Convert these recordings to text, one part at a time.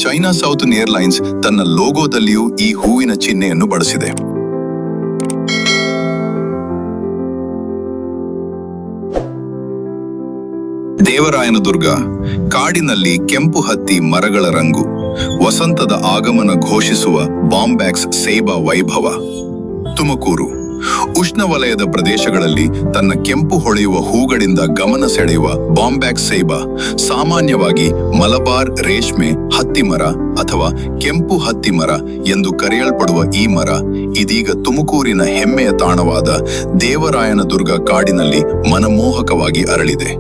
China southern airlines ತನ್ನ ಲೋಗೋದಲ್ಲಿಯೂ ಈ ಹೂವಿನ ಚಿಹ್ನೆಯನ್ನು ಬಳಸಿದೆ. ದೇವರಾಯನದುರ್ಗ ಕಾಡಿನಲ್ಲಿ ಕೆಂಪು ಹತ್ತಿ ಮರಗಳ ರಂಗು, ವಸಂತದ ಆಗಮನ ಘೋಷಿಸುವ ಬಾಂಬ್ಯಾಕ್ಸ್ ಸೇಬಾ ವೈಭವ. ತುಮಕೂರು ಉಷ್ಣವಲಯದ ಪ್ರದೇಶಗಳಲ್ಲಿ ತನ್ನ ಕೆಂಪು ಹೊಳೆಯುವ ಹೂಗಳಿಂದ ಗಮನ ಸೆಳೆಯುವ ಬಾಂಬ್ಯಾಕ್ಸ್ ಸೇಬಾ, ಸಾಮಾನ್ಯವಾಗಿ ಮಲಬಾರ್ ರೇಷ್ಮೆ ಹತ್ತಿ ಮರ ಅಥವಾ ಕೆಂಪು ಹತ್ತಿ ಮರ ಎಂದು ಕರೆಯಲ್ಪಡುವ ಈ ಮರ ಇದೀಗ ತುಮಕೂರಿನ ಹೆಮ್ಮೆಯ ತಾಣವಾದ ದೇವರಾಯನದುರ್ಗ ಕಾಡಿನಲ್ಲಿ ಮನಮೋಹಕವಾಗಿ ಅರಳಿದೆ.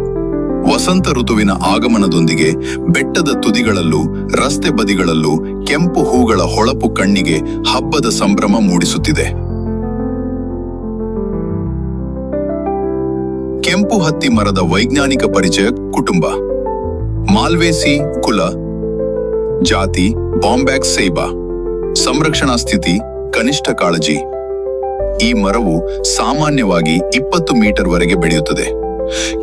ವಸಂತ ಋತುವಿನ ಆಗಮನದೊಂದಿಗೆ ಬೆಟ್ಟದ ತುದಿಗಳಲ್ಲೂ ರಸ್ತೆ ಬದಿಗಳಲ್ಲೂ ಕೆಂಪು ಹೂಗಳ ಹೊಳಪು ಕಣ್ಣಿಗೆ ಹಬ್ಬದ ಸಂಭ್ರಮ ಮೂಡಿಸುತ್ತಿದೆ. ಕೆಂಪು ಹತ್ತಿ ಮರದ ವೈಜ್ಞಾನಿಕ ಪರಿಚಯ. ಕುಟುಂಬ ಮಾಲ್ವೇಸಿ ಕುಲ, ಜಾತಿ ಬಾಂಬ್ಯಾಕ್ಸ್ ಸೇಬಾ, ಸಂರಕ್ಷಣಾ ಸ್ಥಿತಿ ಕನಿಷ್ಠ ಕಾಳಜಿ. ಈ ಮರವು ಸಾಮಾನ್ಯವಾಗಿ 20 ಮೀಟರ್ ವರೆಗೆ ಬೆಳೆಯುತ್ತದೆ.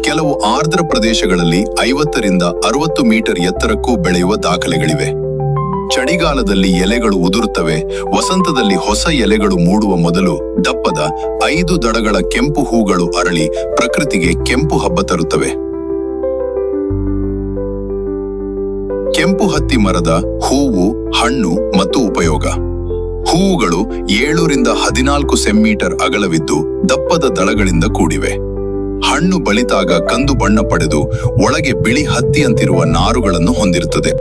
ಕೆಲವು ಆರ್ದ್ರ ಪ್ರದೇಶಗಳಲ್ಲಿ 50 ರಿಂದ 60 ಮೀಟರ್ ಎತ್ತರಕ್ಕೂ ಬೆಳೆಯುವ ದಾಖಲೆಗಳಿವೆ. ಚಳಿಗಾಲದಲ್ಲಿ ಎಲೆಗಳು ಉದುರುತ್ತವೆ. ವಸಂತದಲ್ಲಿ ಹೊಸ ಎಲೆಗಳು ಮೂಡುವ ಮೊದಲು ದಪ್ಪದ 5 ದಳಗಳ ಕೆಂಪು ಹೂಗಳು ಅರಳಿ ಪ್ರಕೃತಿಗೆ ಕೆಂಪು ಹಬ್ಬ ತರುತ್ತವೆ. ಕೆಂಪು ಹತ್ತಿ ಮರದ ಹೂವು, ಹಣ್ಣು ಮತ್ತು ಉಪಯೋಗ. ಹೂವುಗಳು 7 ರಿಂದ 14 ಸೆಂಮೀಟರ್ ಅಗಲವಿದ್ದು ದಪ್ಪದ ದಳಗಳಿಂದ ಕೂಡಿವೆ. ಹಣ್ಣು ಬಳಿತಾಗ ಕಂದು ಬಣ್ಣ ಪಡೆದು ಒಳಗೆ ಬಿಳಿ ಹತ್ತಿಯಂತಿರುವ ನಾರುಗಳನ್ನು ಹೊಂದಿರುತ್ತದೆ.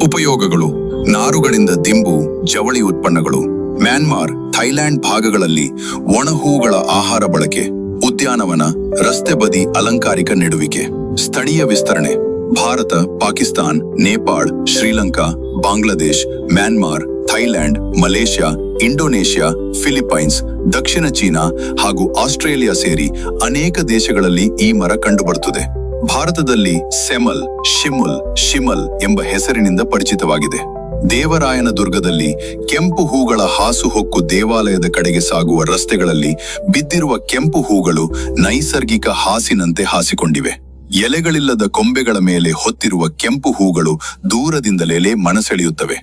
ಉಪಯೋಗಗಳು: ನಾರುಗಳಿಂದ ದಿಂಬು, ಜವಳಿ ಉತ್ಪನ್ನಗಳು. ಮ್ಯಾನ್ಮಾರ್, ಥೈಲ್ಯಾಂಡ್ ಭಾಗಗಳಲ್ಲಿ ಒಣ ಹೂಗಳ ಆಹಾರ ಬಳಕೆ. ಉದ್ಯಾನವನ, ರಸ್ತೆ ಬದಿ ಅಲಂಕಾರಿಕ ನೆಡುವಿಕೆ. ಸ್ಥಳೀಯ ವಿಸ್ತರಣೆ: Bharat, Pakistan, Nepal, Sri Lanka, Bangladesh, Myanmar, Thailand, Malaysia, Indonesia, Philippines, ದಕ್ಷಿಣ ಚೀನಾ ಹಾಗೂ ಆಸ್ಟ್ರೇಲಿಯಾ ಸೇರಿ ಅನೇಕ ದೇಶಗಳಲ್ಲಿ ಈ ಮರ ಕಂಡುಬರುತ್ತದೆ. ಭಾರತದಲ್ಲಿ ಸೆಮಲ್, ಶಿಮಲ್ ಎಂಬ ಹೆಸರಿನಿಂದ ಪರಿಚಿತವಾಗಿದೆ. ದೇವರಾಯನದುರ್ಗದಲ್ಲಿ ಕೆಂಪು ಹೂಗಳ ಹಾಸುಹೊಕ್ಕು. ದೇವಾಲಯದ ಕಡೆಗೆ ಸಾಗುವ ರಸ್ತೆಗಳಲ್ಲಿ ಬಿದ್ದಿರುವ ಕೆಂಪು ಹೂಗಳು ನೈಸರ್ಗಿಕ ಹಾಸಿನಂತೆ ಹಾಸಿಕೊಂಡಿವೆ. ಎಲೆಗಳಿಲ್ಲದ ಕೊಂಬೆಗಳ ಮೇಲೆ ಹೊತ್ತಿರುವ ಕೆಂಪು ಹೂಗಳು ದೂರದಿಂದಲೇ ಮನಸೆಳೆಯುತ್ತವೆ.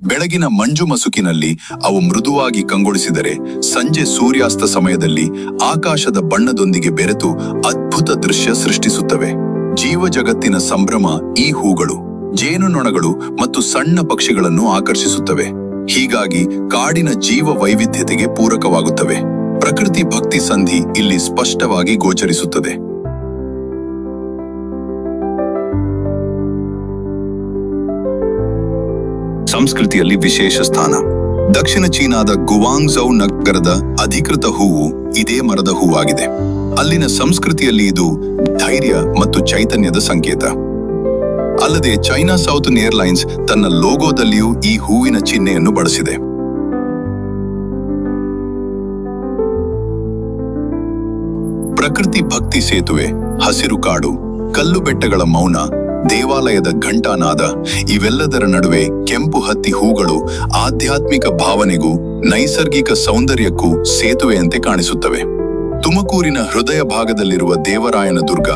ಬೆಳಗಿನ ಮಂಜು ಮಸುಕಿನಲ್ಲಿ ಅವು ಮೃದುವಾಗಿ ಕಂಗೊಳಿಸಿದರೆ ಸಂಜೆ ಸೂರ್ಯಾಸ್ತ ಸಮಯದಲ್ಲಿ ಆಕಾಶದ ಬಣ್ಣದೊಂದಿಗೆ ಬೆರೆತು ಅದ್ಭುತ ದೃಶ್ಯ ಸೃಷ್ಟಿಸುತ್ತವೆ. ಜೀವ ಜಗತ್ತಿನ ಸಂಭ್ರಮ ಈ ಹೂಗಳು ಜೇನುನೊಣಗಳು ಮತ್ತು ಸಣ್ಣ ಪಕ್ಷಿಗಳನ್ನು ಆಕರ್ಷಿಸುತ್ತವೆ. ಹೀಗಾಗಿ ಕಾಡಿನ ಜೀವ ವೈವಿಧ್ಯತೆಗೆ ಪೂರಕವಾಗುತ್ತವೆ. ಪ್ರಕೃತಿ ಭಕ್ತಿ ಸಂಧಿ ಇಲ್ಲಿ ಸ್ಪಷ್ಟವಾಗಿ ಗೋಚರಿಸುತ್ತದೆ. ಸಂಸ್ಕೃತಿಯಲ್ಲಿ ವಿಶೇಷ ಸ್ಥಾನ. ದಕ್ಷಿಣ ಚೀನಾದ ಗುವಾಂಗ್ಝೌ ನಗರದ ಅಧಿಕೃತ ಹೂವು ಇದೇ ಮರದ ಹೂವಾಗಿದೆ. ಅಲ್ಲಿನ ಸಂಸ್ಕೃತಿಯಲ್ಲಿ ಇದು ಧೈರ್ಯ ಮತ್ತು ಚೈತನ್ಯದ ಸಂಕೇತ. ಅಲ್ಲದೆ ಚೈನಾ ಸೌತರ್ನ್ ಏರ್ಲೈನ್ಸ್ ತನ್ನ ಲೋಗೋದಲ್ಲಿಯೂ ಈ ಹೂವಿನ ಚಿಹ್ನೆಯನ್ನು ಬಳಸಿದೆ. ಪ್ರಕೃತಿ ಭಕ್ತಿ ಸೇತುವೆ, ಹಸಿರು ಕಾಡು, ಕಲ್ಲು ಬೆಟ್ಟಗಳ ಮೌನ, ದೇವಾಲಯದ ಘಂಟಾನಾದ ಇವೆಲ್ಲದರ ನಡುವೆ ಕೆಂಪು ಹತ್ತಿ ಹೂಗಳು ಆಧ್ಯಾತ್ಮಿಕ ಭಾವನೆಗೂ ನೈಸರ್ಗಿಕ ಸೌಂದರ್ಯಕ್ಕೂ ಸೇತುವೆಯಂತೆ ಕಾಣಿಸುತ್ತವೆ. ತುಮಕೂರಿನ ಹೃದಯ ಭಾಗದಲ್ಲಿರುವ ದೇವರಾಯನದುರ್ಗ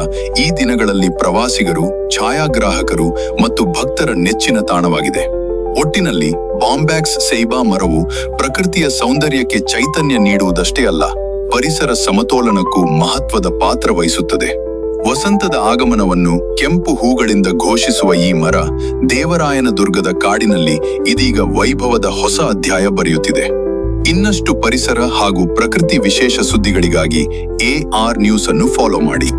ಈ ದಿನಗಳಲ್ಲಿ ಪ್ರವಾಸಿಗರು, ಛಾಯಾಗ್ರಾಹಕರು ಮತ್ತು ಭಕ್ತರ ನೆಚ್ಚಿನ ತಾಣವಾಗಿದೆ. ಒಟ್ಟಿನಲ್ಲಿ ಬಾಂಬ್ಯಾಕ್ಸ್ ಸೇಬಾ ಮರವು ಪ್ರಕೃತಿಯ ಸೌಂದರ್ಯಕ್ಕೆ ಚೈತನ್ಯ ನೀಡುವುದಷ್ಟೇ ಅಲ್ಲ, ಪರಿಸರ ಸಮತೋಲನಕ್ಕೂ ಮಹತ್ವದ ಪಾತ್ರ ವಹಿಸುತ್ತದೆ. ವಸಂತದ ಆಗಮನವನ್ನು ಕೆಂಪು ಹೂಗಳಿಂದ ಘೋಷಿಸುವ ಈ ಮರ ದೇವರಾಯನದುರ್ಗದ ಕಾಡಿನಲ್ಲಿ ಇದೀಗ ವೈಭವದ ಹೊಸ ಅಧ್ಯಾಯ ಬರೆಯುತ್ತಿದೆ. ಇನ್ನಷ್ಟು ಪರಿಸರ ಹಾಗೂ ಪ್ರಕೃತಿ ವಿಶೇಷ ಸುದ್ದಿಗಳಿಗಾಗಿ AR ನ್ಯೂಸ್ ಅನ್ನು ಫಾಲೋ ಮಾಡಿ.